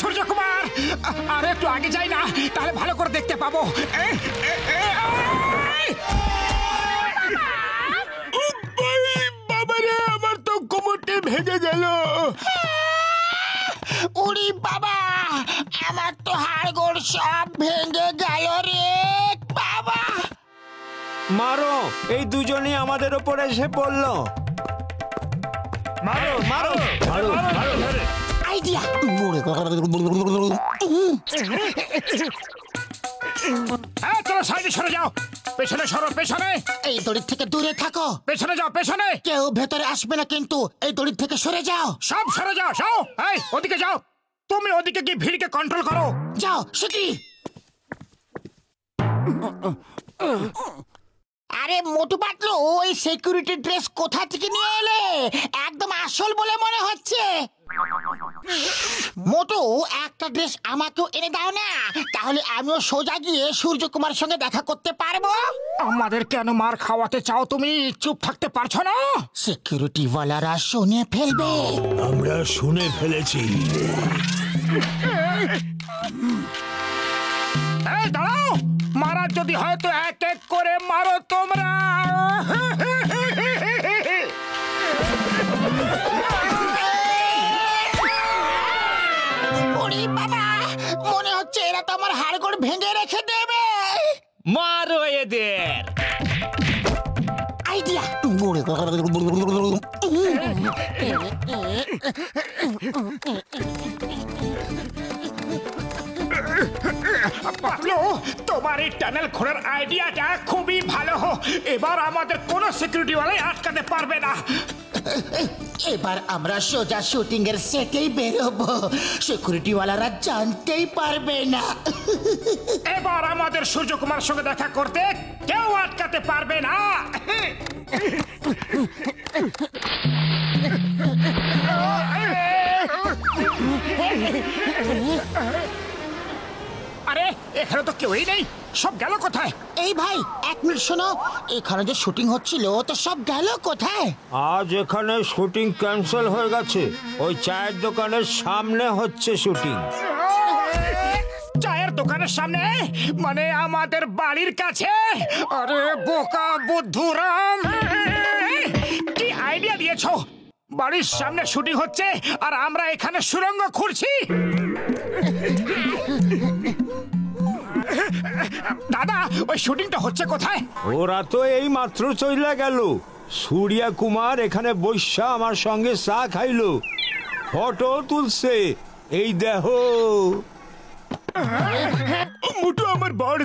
সূর্য কুমার, আর একটু আগে যাই না, তাহলে ভালো করে দেখতে পাবো। বাবারে, আমার তো কোমরটা ভেঙে গেল। উরি বাবা, আমার তো হাড়গোড় সব ভেঙে গেল রে বাবা। মারো, এই দুজনই আমাদের ওপর এসে পড়লো। মারো মারো মারো মারো। আইডিয়া। হ্যাঁ, চলো সাইডে সরে যাও। পেছনে সরো, পেছনে। এই দড়ির থেকে দূরে থাকো। পেছনে যাও, পেছনে। কেউ ভেতরে আসবে না কিন্তু, এই দড়ির থেকে সরে যাও। সব সরে যাও, যাও। এই, ওদিকে যাও। তুমি ওদিকে গিয়ে ভিড়কে কন্ট্রোল করো। যাও শিগগিরি। আরে মোটু পাতলু, ওই সিকিউরিটি ড্রেস কোথা থেকে নিয়ে এলে? একদম আসল বলে মনে হচ্ছে। মোটু, একটা ড্রেস আমাকেও এনে দাও না, তাহলে আমিও সোজা গিয়ে সূর্যকুমারের সঙ্গে দেখা করতে পারবো। আমাদের কেন মার খাওয়াতে চাও তুমি? চুপ থাকতে পারছো না? সিকিউরিটি ওয়ালারা শুনে ফেলবে। আমরা শুনে ফেলেছি। এই দাঁড়াও, মারার যদি হয় তো এক এক করে মারো তোমরা। ওরে বাবা, মনে হচ্ছে এরা তো আমার হাড়গোড় ভেঙে রেখে দেবে। মারো এদের। আইডিয়া। পাতলু, তোমার এই টানেল খোঁড়ার আইডিয়াটা খুবই ভালো। এবার আমাদের কোনো সিকিউরিটি ওয়ালাই আটকাতে পারবে না। এবার আমরা সোজা শুটিং এর সেটেই বেরোবো, সিকিউরিটি ওয়ালারা জানতেই পারবে না। এবার আমাদের সূর্যকুমার সঙ্গে দেখা করতে কেউ আটকাতে পারবে না। আরে, এখানে তো কেউই নেই। সব গেল কোথায়? এই ভাই, এক মিনিট শোনো, এখানে যে শুটিং হচ্ছিল তো সব গেল কোথায়? আজ এখানে শুটিং ক্যান্সেল হয়ে গেছে। ওই চায়ের দোকানের সামনে হচ্ছে শুটিং। চায়ের দোকানের সামনে মানে আমাদের বাড়ির কাছে? আরে বোকা বুদ্ধুরাম, কি আইডিয়া দিয়েছো? বাড়ির সামনে শুটিং হচ্ছে আর আমরা এখানে সুড়ঙ্গ খুঁড়ছি। দাদা, ওই শুটিংটা হচ্ছে কোথায়? ওরা তো এই মাত্র চলে গেল। সূর্য কুমার এখানে বৈশা আমার সঙ্গে চা খাইলো, ফটো তুলছে। এই দেখো। মুটু আমার বড়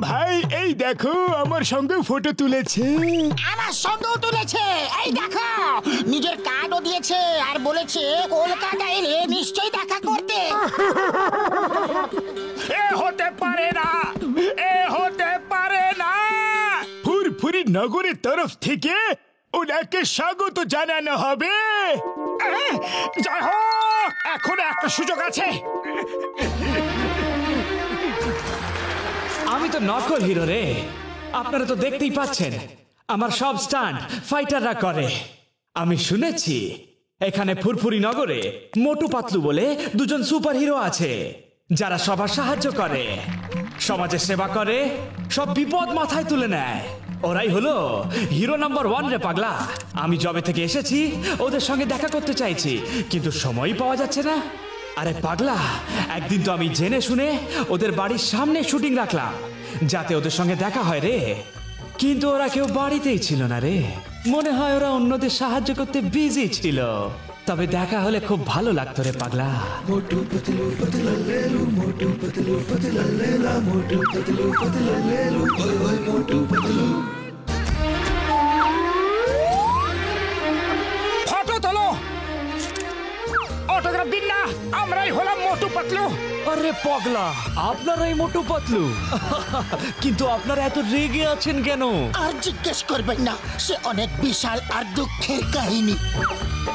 ভাই, এই দেখো আমার সঙ্গে ফটো তুলেছে। আমার সঙ্গেও তুলেছে, এই দেখো। নিজের কার্ডও দিয়েছে আর বলেছে কলকাতা এলে নিশ্চয়ই দেখা করতে। এ হতে পারে না, এ হতে পারে না। ফুরফুরি নগরের তরফ থেকে ওনাকে স্বাগত জানানো হবে। যাই হোক, এখন একটা সুযোগ আছে। আমি তো নকল হিরো রে, আপনারা তো দেখতেই পাচ্ছেন। আমার সব স্টান্ট ফাইটাররা করে। আমি শুনেছি এখানে ফুরফুরি নগরে মোটু পাতলু বলে দুজন সুপার হিরো আছে, যারা সবার সাহায্য করে, সমাজের সেবা করে, সব বিপদ মাথায় তুলে নেয়। ওরাই হলো হিরো নাম্বার 1 রে পাগলা। আমি জবে থেকে এসেছি ওদের সঙ্গে দেখা করতে চাইছি, কিন্তু সময়ই পাওয়া যাচ্ছে না। আরে পাগলা, একদিন তো আমি জেনে শুনে ওদের বাড়ির সামনে শুটিং রাখলাম, যাতে ওদের সঙ্গে দেখা হয় রে। কিন্তু ওরা কেউ বাড়িতেই ছিল না রে। মনে হয় ওরা অন্যদের সাহায্য করতে বিজি ছিল। তবে দেখা হলে খুব ভালো লাগতো রে পাগলা। ফটো তোলো, অটোগ্রাফ দিন না, আমরাই হলাম মোটু পাতলু। আরে পাগলা, আপনারাই মোটু পাতলু? কিন্তু আপনারা এত রেগে আছেন কেন? আর জিজ্ঞেস করবেন না, সে অনেক বিশাল আর দুঃখের কাহিনী।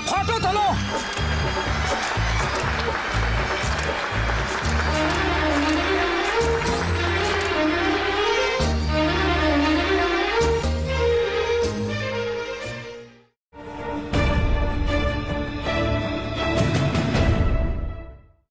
ফটো তোলো।